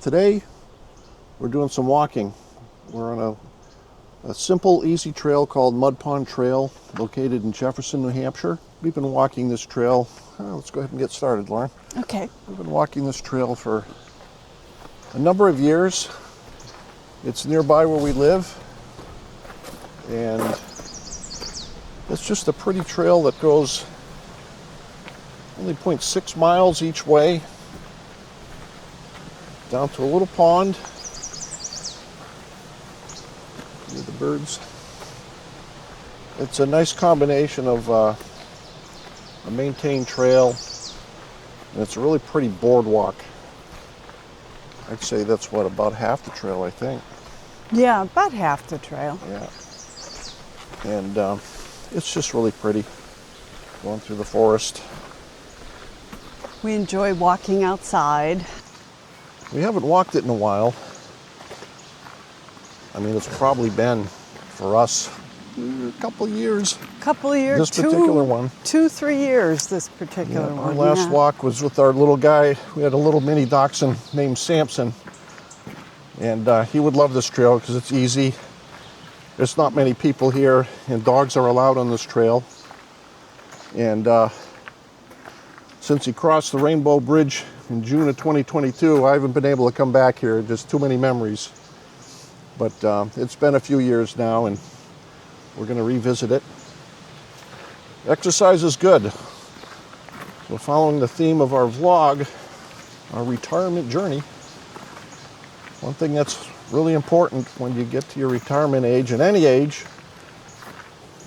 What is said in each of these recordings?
Today, we're doing some walking. We're on a simple, easy trail called Mud Pond Trail, located in Jefferson, New Hampshire. We've been walking this trail, let's go ahead and get started, Lauren. Okay. We've been walking this trail for a number of years. It's nearby where we live, and it's just a pretty trail that goes only 0.6 miles each way, down to a little pond. Hear the birds. It's a nice combination of a maintained trail, and it's a really pretty boardwalk. I'd say that's what, about half the trail, I think. Yeah, about half the trail. Yeah. And it's just really pretty, going through the forest. We enjoy walking outside. We haven't walked it in a while. I mean, it's probably been, for us, a couple of years. Couple of years. This particular one. 2-3 years, this particular one. Our last walk was with our little guy. We had a little mini dachshund named Samson. And he would love this trail because it's easy. There's not many people here, and dogs are allowed on this trail. And since he crossed the Rainbow Bridge in June of 2022, I haven't been able to come back here. Just too many memories. But it's been a few years now, and we're going to revisit it. Exercise is good. So following the theme of our vlog, our retirement journey, one thing that's really important when you get to your retirement age, and any age,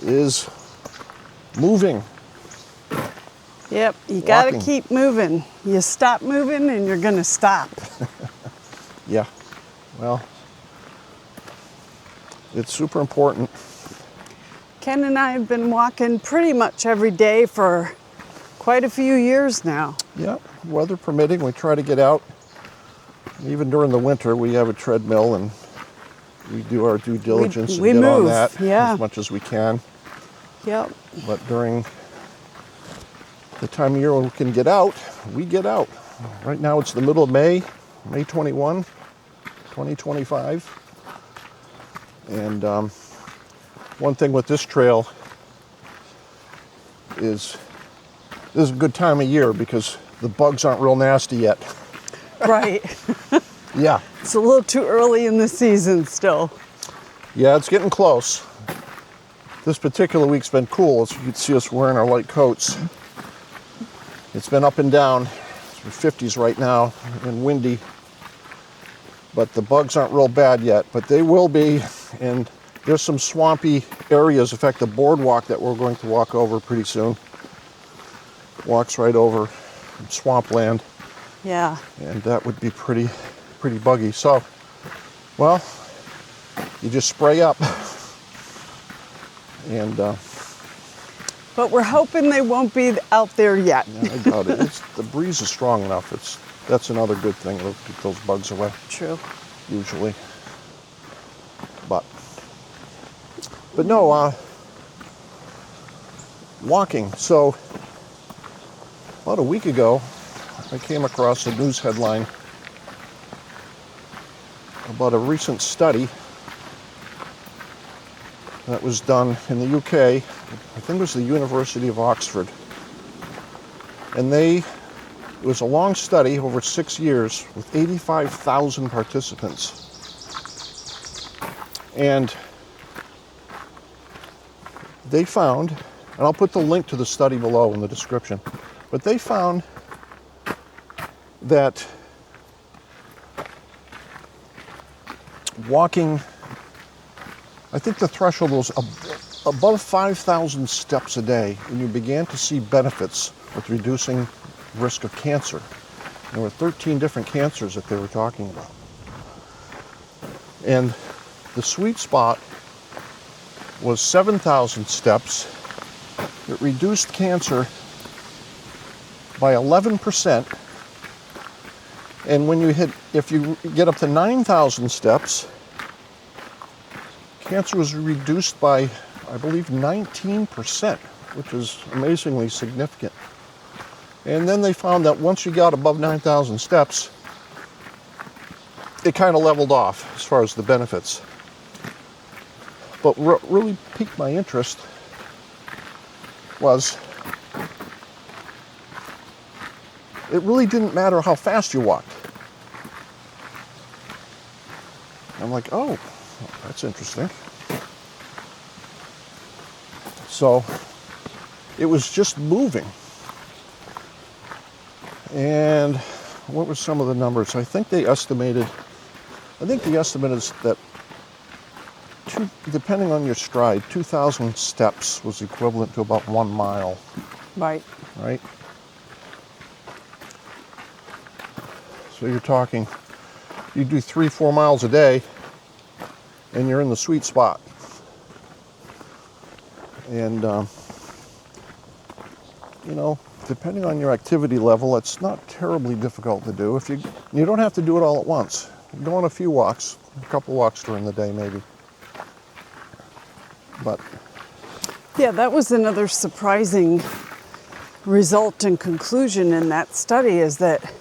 is moving. Yep, you got to Walking. keep moving. You stop moving and you're going to stop. Yeah, well, it's super important. Ken and I have been walking pretty much every day for quite a few years now. Yeah, weather permitting, we try to get out. Even during the winter, we have a treadmill, and we do our due diligence we and get on move, that yeah. as much as we can. Yep. But during the time of year when we can get out, we get out. Right now it's the middle of May 21, 2025. And one thing with this trail is this is a good time of year because the bugs aren't real nasty yet. Right. Yeah. It's a little too early in the season still. Yeah, it's getting close. This particular week's been cool, as you can see us wearing our light coats. It's been up and down. It's 50s right now and windy. But the bugs aren't real bad yet, but they will be. And there's some swampy areas. In fact, the boardwalk that we're going to walk over pretty soon walks right over swampland. Yeah. And that would be pretty buggy. So, well, you just spray up. And But we're hoping they won't be out there yet. yeah, I doubt it. The breeze is strong enough. That's another good thing. It'll keep those bugs away. True. Usually. But no, walking. So about a week ago, I came across a news headline about a recent study that was done in the UK. I think it was the University of Oxford. And it was a long study over 6 years with 85,000 participants. And they found, and I'll put the link to the study below in the description, but they found that walking, I think the threshold was above 5,000 steps a day, and you began to see benefits with reducing risk of cancer. There were 13 different cancers that they were talking about. And the sweet spot was 7,000 steps. It reduced cancer by 11%. And if you get up to 9,000 steps, cancer was reduced by, I believe, 19%, which is amazingly significant. And then they found that once you got above 9,000 steps, it kind of leveled off as far as the benefits. But what really piqued my interest was it really didn't matter how fast you walked. I'm like, oh, that's interesting. So it was just moving. And what were some of the numbers? I think the estimate is that depending on your stride, 2,000 steps was equivalent to about 1 mile. Right. Right? So you're talking, you do 3-4 miles a day, and you're in the sweet spot. And, you know, depending on your activity level, it's not terribly difficult to do. If you don't have to do it all at once. Go on a few walks, a couple walks during the day maybe. But Yeah, that was another surprising result and conclusion in that study, is that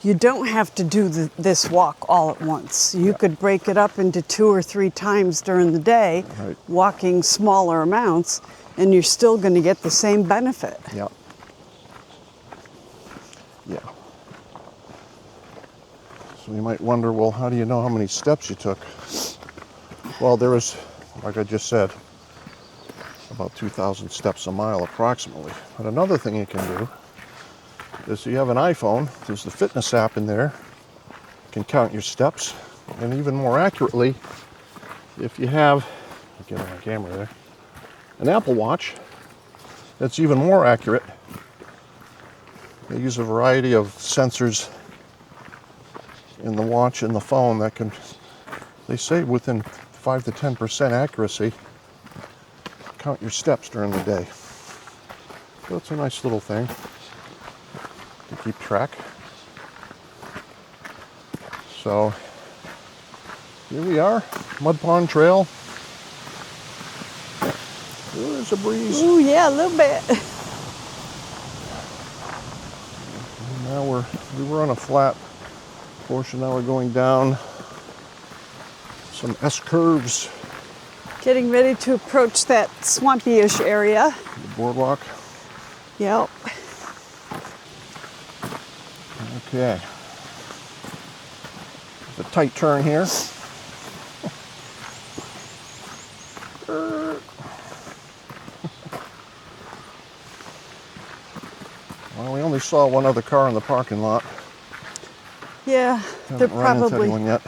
you don't have to do this walk all at once. You could break it up into 2 or 3 times during the day, Right. walking smaller amounts, and you're still going to get the same benefit. yeah. Yeah. So you might wonder, well, how do you know how many steps you took? Well, there was, like I just said, about 2,000 steps a mile approximately. But another thing you can do is you have an iPhone, there's the fitness app in there, you can count your steps, and even more accurately, if you have, get on the camera there, an Apple Watch, that's even more accurate. They use a variety of sensors in the watch and the phone that can, they say within 5 to 10% accuracy, count your steps during the day. So it's a nice little thing to keep track. So here we are, Mud Pond Trail. Ooh, there's a breeze. Ooh, yeah, a little bit. Now we were on a flat portion, now we're going down some S-curves. Getting ready to approach that swampy-ish area. The boardwalk. Yep. Okay. There's a tight turn here. Well, we only saw one other car in the parking lot. Yeah, they're Haven't run into anyone yet.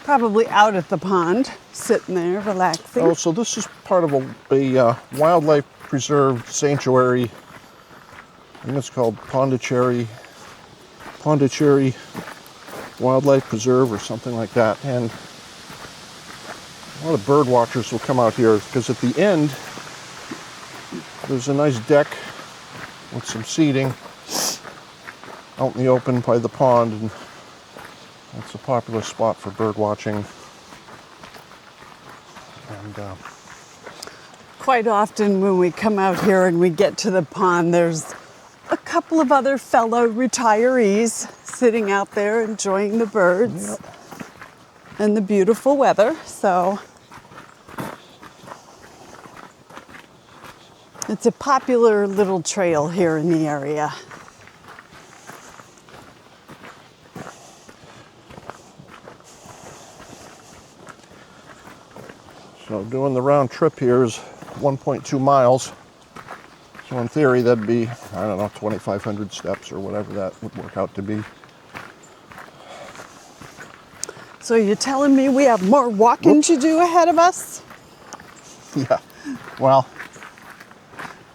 probably out at the pond, sitting there, relaxing. Oh, so this is part of a wildlife preserve sanctuary. I think it's called Pondicherry Wildlife Preserve or something like that. And a lot of bird watchers will come out here because at the end there's a nice deck with some seating out in the open by the pond, and that's a popular spot for bird watching. And Quite often when we come out here and we get to the pond, there's a couple of other fellow retirees sitting out there enjoying the birds and the beautiful weather. So it's a popular little trail here in the area. so doing the round trip here is 1.2 miles. So in theory, that'd be, I don't know, 2,500 steps or whatever that would work out to be. So you're telling me we have more walking to do ahead of us? Yeah. Well,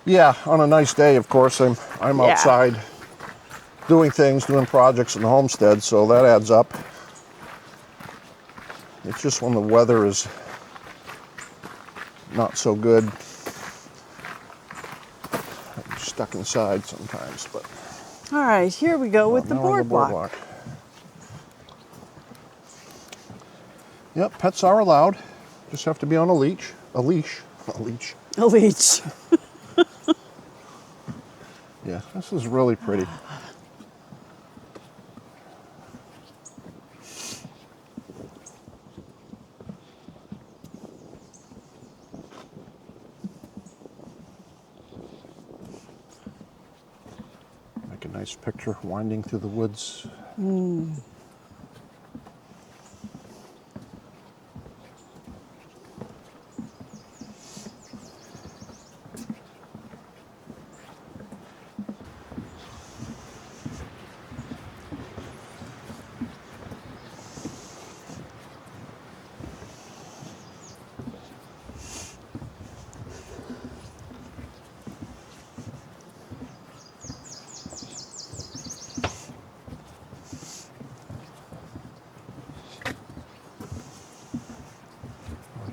yeah, on a nice day, of course, I'm Yeah. outside doing things, doing projects in the homestead, so that adds up. It's just when the weather is not so good, I'm stuck inside sometimes, but All right, here we go with the now we're on boardwalk. Yep, pets are allowed. Just have to be on a leash. A leash. A leech. Yeah, this is really pretty. Nice picture winding through the woods.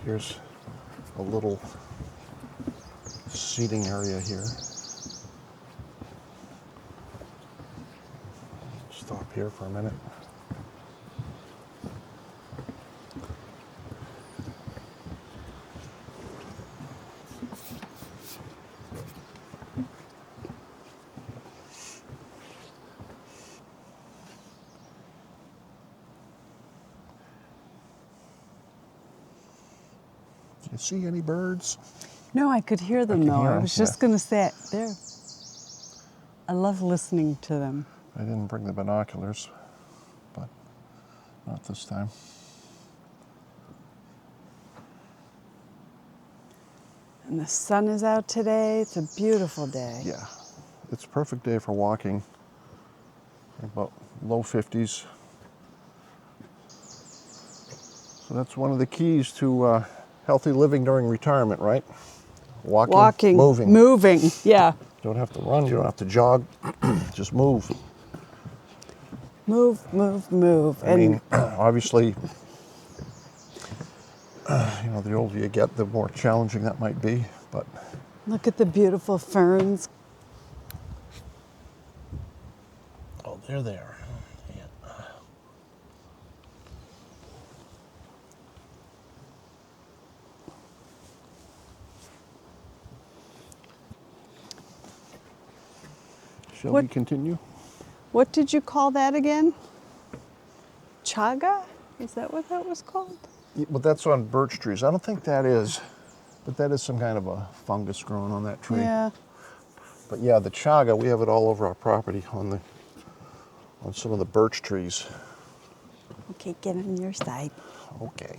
Here's a little seating area here. Stop here for a minute. Do you see any birds? No, I could hear them though. hear I 'em, was just yeah. going to say there. I love listening to them. I didn't bring the binoculars, but not this time. And the sun is out today. It's a beautiful day. Yeah, it's a perfect day for walking. About low 50s. So that's one of the keys to healthy living during retirement, right? Walking, moving. Yeah. You don't have to run, you don't have to jog, just move. Move. I mean, obviously, the older you get, the more challenging that might be, but Look at the beautiful ferns. oh, they're there. Yeah. Shall we continue? What did you call that again? Chaga? Is that what that was called? Yeah, but that's on birch trees. I don't think that is, but that is some kind of a fungus growing on that tree. Yeah. But yeah, the chaga, we have it all over our property on some of the birch trees. Okay, get on your side. Okay.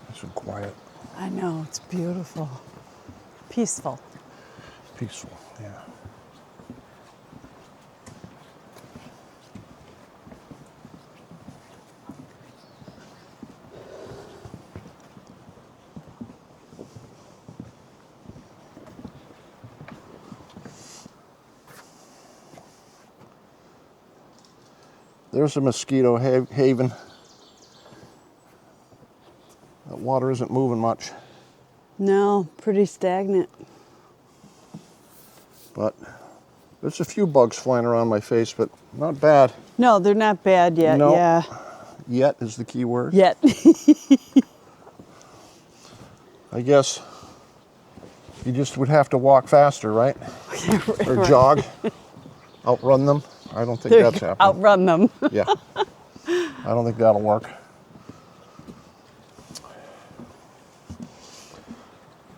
Nice and quiet, I know, it's beautiful. Peaceful. peaceful, yeah. There's a mosquito haven. That water isn't moving much, No, pretty stagnant. but there's a few bugs flying around my face, but not bad. No, they're not bad yet. No. Yeah. Yet is the key word. Yet. I guess you just would have to walk faster, right? Or jog, outrun them. I don't think that's happening. Outrun them. Yeah, I don't think that'll work.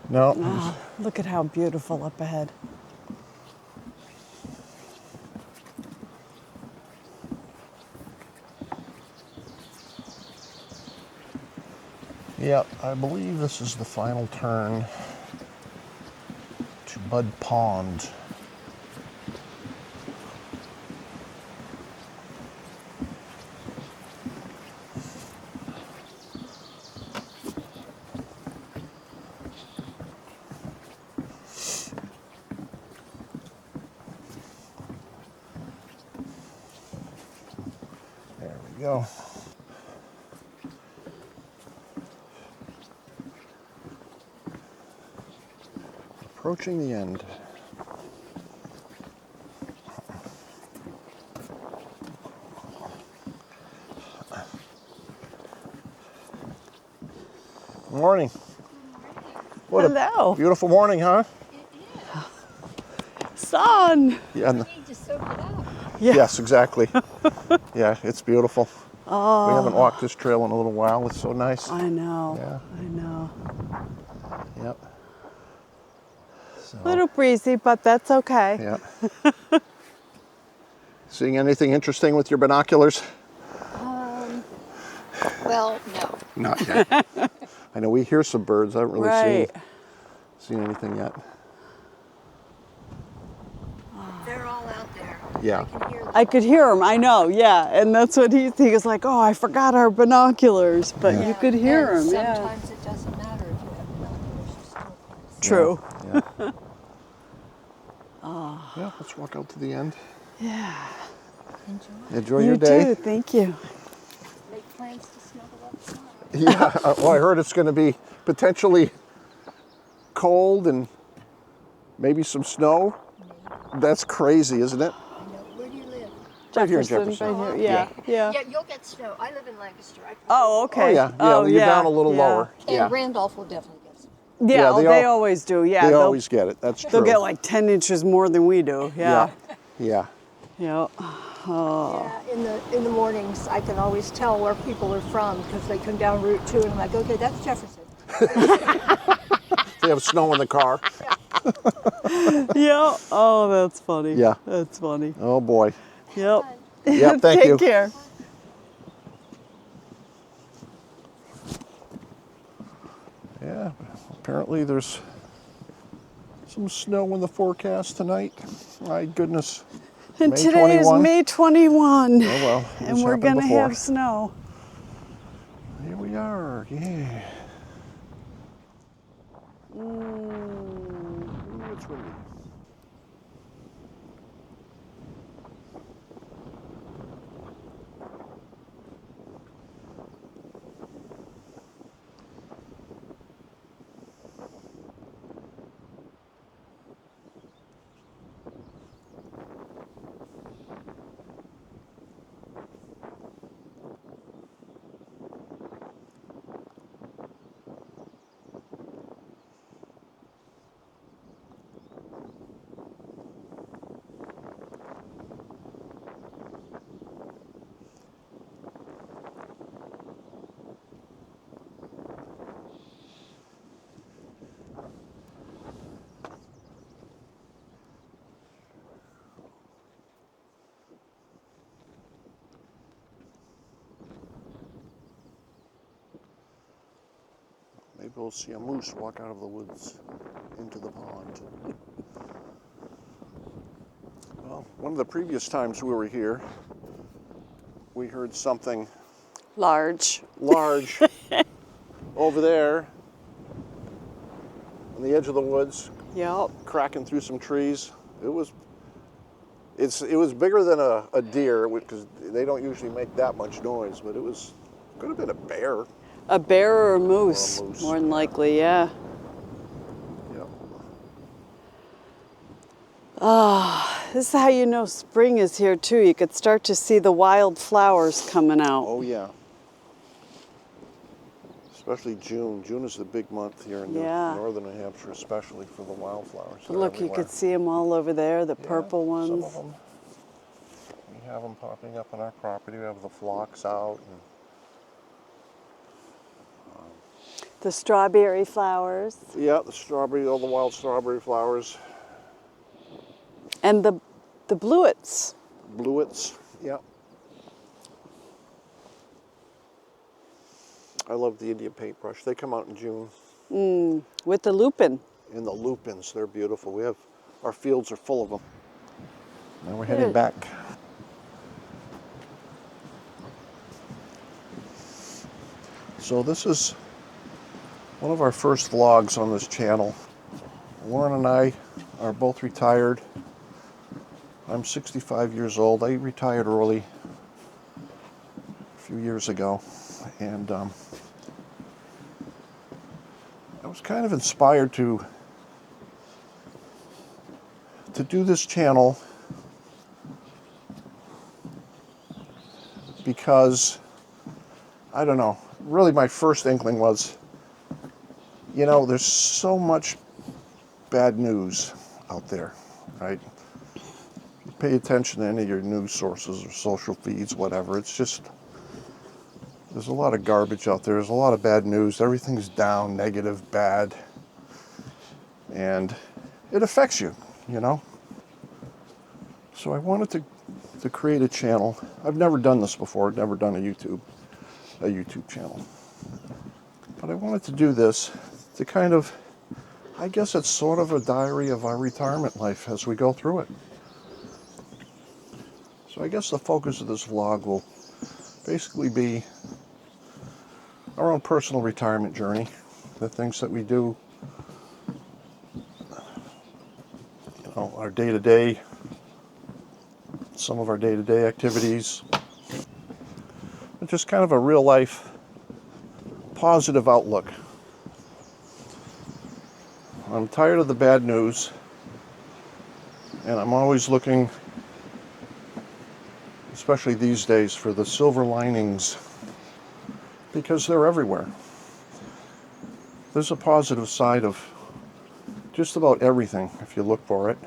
No. Oh, look at how beautiful up ahead. Yeah, I believe this is the final turn to Bud Pond. There we go. Approaching the end. Morning. What Hello. a beautiful morning, huh? sun. Yeah. You need to soak it up. Yeah. Yes, exactly. Yeah, it's beautiful. We haven't walked this trail in a little while. It's so nice. I know. Yeah. I know. Yep. So, Little breezy, but that's okay. yeah. Seeing anything interesting with your binoculars? Well, no. Not yet. I know we hear some birds. I haven't really Right. seen anything yet. They're all out there. Yeah. I can hear them. I could hear him. I know. Yeah, and that's what he was like. Oh, I forgot our binoculars, but you could hear and him. Yeah. sometimes it doesn't matter if you have binoculars, you still can see. True. Yeah. Yeah, let's walk out to the end. Yeah. Enjoy. Enjoy your day. too. Thank you. Make plans to snuggle outside. Yeah. Well, I heard it's going to be potentially cold and maybe some snow. That's crazy, isn't it? I know. Where do you live? Right here in Jefferson. Right here. Yeah. Yeah. Yeah, you'll get snow. I live in Lancaster. Oh, okay. Oh yeah. Yeah. You're down a little yeah. lower. And Yeah. Randolph will definitely get some. Yeah, Yeah, oh, they always do. Yeah. They they'll- always get it. That's true. They'll get like 10 inches more than we do. Yeah. Yeah. Yeah. Yeah, in the mornings, I can always tell where people are from because they come down Route 2 and I'm like, okay, that's Jefferson. They have snow in the car. Yeah. Oh, that's funny. Yeah. That's funny. Oh boy. Yep. Yeah. Thank you. Take care. Yeah. Apparently there's some snow in the forecast tonight. My goodness. And May today 21. is May 21. Oh well. And this we're happened going to before. have snow. Here we are. Yeah. Ooh, it's windy. Maybe we'll see a moose walk out of the woods into the pond. Well, one of the previous times we were here, we heard something Large. large over there on the edge of the woods, Yep. cracking through some trees. It was bigger than a deer because they don't usually make that much noise, but could have been a bear. A bear or a moose, moose, more than likely, yeah. Yeah. This is how you know spring is here too. You could start to see the wild flowers coming out. Oh yeah. Especially June. June is the big month here in Yeah. northern New Hampshire, especially for the wildflowers. They're Look, you everywhere. could see them all over there, the Yeah, purple ones. Some of them. We have them popping up on our property. We have the phlox out. And, The strawberry flowers. yeah, all the wild strawberry flowers. And the bluets. Bluets, yeah. I love the Indian paintbrush. They come out in June. With the lupin. And the lupins, they're beautiful. Our fields are full of them. Now we're heading back. So this is one of our first vlogs on this channel. Lauren and I are both retired. I'm 65 years old. I retired early a few years ago. And I was kind of inspired to do this channel because, I don't know, really my first inkling was, there's so much bad news out there, right? pay attention to any of your news sources or social feeds, whatever. It's just, there's a lot of garbage out there. There's a lot of bad news. Everything's down, negative, bad. And it affects you, you know? So I wanted to create a channel. I've never done this before. I've never done a YouTube channel. But I wanted to do this to kind of, I guess it's sort of a diary of our retirement life as we go through it. So I guess the focus of this vlog will basically be our own personal retirement journey, the things that we do, you know, our day-to-day, some of our day-to-day activities, and just kind of a real-life positive outlook. I'm tired of the bad news, and I'm always looking, especially these days, for the silver linings, because they're everywhere. There's a positive side of just about everything if you look for it.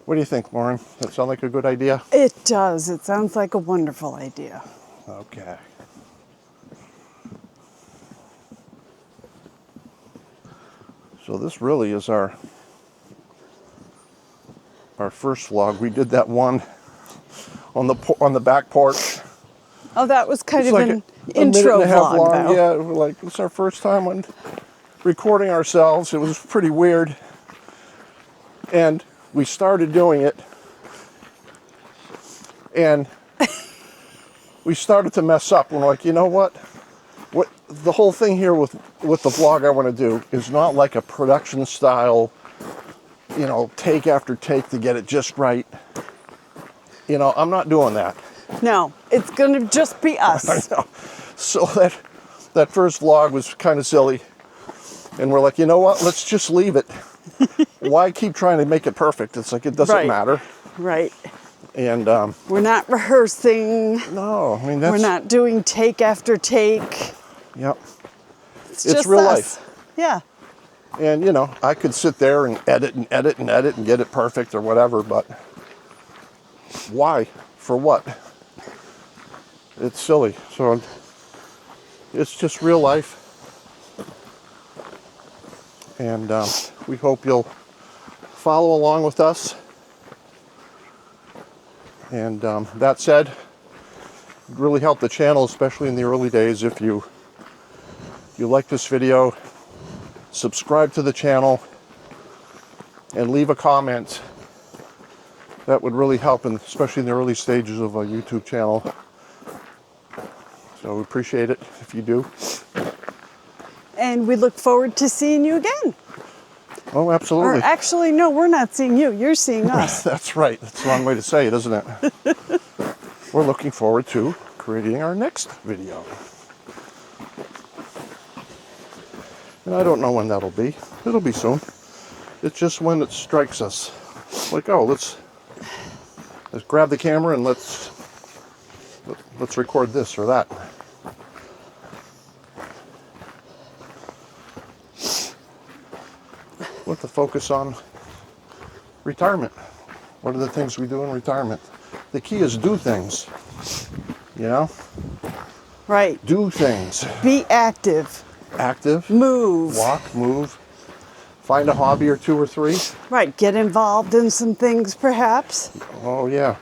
What do you think, Lauren? That sound like a good idea? It does. It sounds like a wonderful idea. Okay. So this really is our first vlog. We did that one on the back porch. Oh, that was kind It's of like an a intro minute and a half vlog, long. though. Yeah, we're like, it's our first time on recording ourselves. It was pretty weird. And we started doing it. And we started to mess up. We're like, you know what? What the whole thing here with the vlog I want to do is not like a production style, you know, take after take to get it just right. You know, I'm not doing that. No, it's going to just be us. I know. So that first vlog was kind of silly. And we're like, you know what? Let's just leave it. Why keep trying to make it perfect? It's like, it doesn't matter. Right. And We're not rehearsing. no, I mean, that's... We're not doing take after take. Yep. It's It's just real us. life. Yeah. And, you know, I could sit there and edit and edit and edit and get it perfect or whatever, but why? For what? It's silly. So it's just real life. And we hope you'll follow along with us. And that said, it really helped the channel, especially in the early days, if you like this video, subscribe to the channel, and leave a comment. That would really help, especially in the early stages of a YouTube channel. So we appreciate it if you do. And we look forward to seeing you again. Oh, absolutely. Or actually, no, we're not seeing you. You're seeing us. That's right. That's the wrong way to say it, isn't it? We're looking forward to creating our next video. And I don't know when that'll be. It'll be soon. It's just when it strikes us. Like, oh, let's grab the camera and let's record this or that. With the focus on retirement. What are the things we do in retirement? The key is do things. You know? Right. Do things. Be active. Active. Move. Walk, move. Find a hobby or two or three. Right. Get involved in some things, perhaps. Oh, yeah.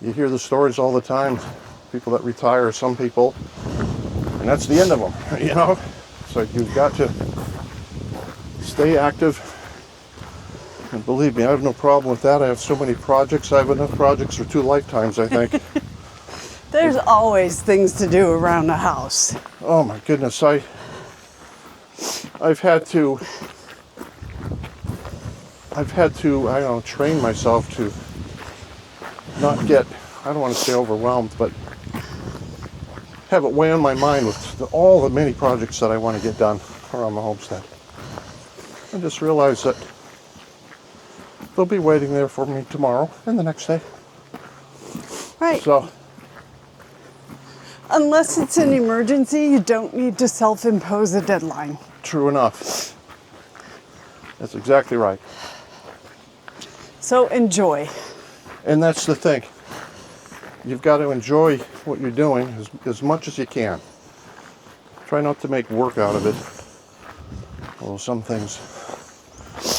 You hear the stories all the time. People that retire, some people, and that's the end of them, you know? So you've got to stay active. And believe me, I have no problem with that. I have so many projects. I have enough projects for 2 lifetimes, I think. There's always things to do around the house. Oh my goodness, I've had to, I don't know, train myself to not get, I don't want to say overwhelmed, but have it weigh on my mind with all the many projects that I want to get done around the homestead. I just realized that they'll be waiting there for me tomorrow and the next day. Right. So, unless it's an emergency, you don't need to self-impose a deadline. true enough. That's exactly right. So enjoy. And that's the thing. You've got to enjoy what you're doing as much as you can. Try not to make work out of it. Although some things,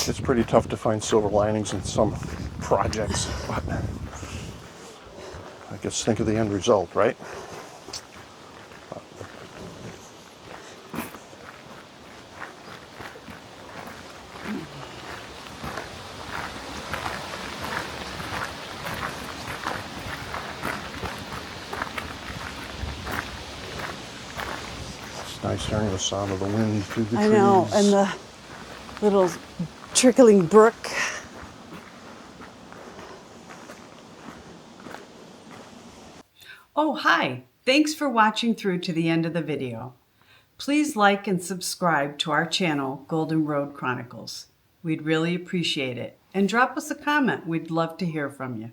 it's pretty tough to find silver linings in some projects. But I guess think of the end result, right? It's nice hearing the sound of the wind through the trees. I know, and the little trickling brook. Oh, hi. Thanks for watching through to the end of the video. Please like and subscribe to our channel, Golden Road Chronicles. We'd really appreciate it. And drop us a comment. We'd love to hear from you.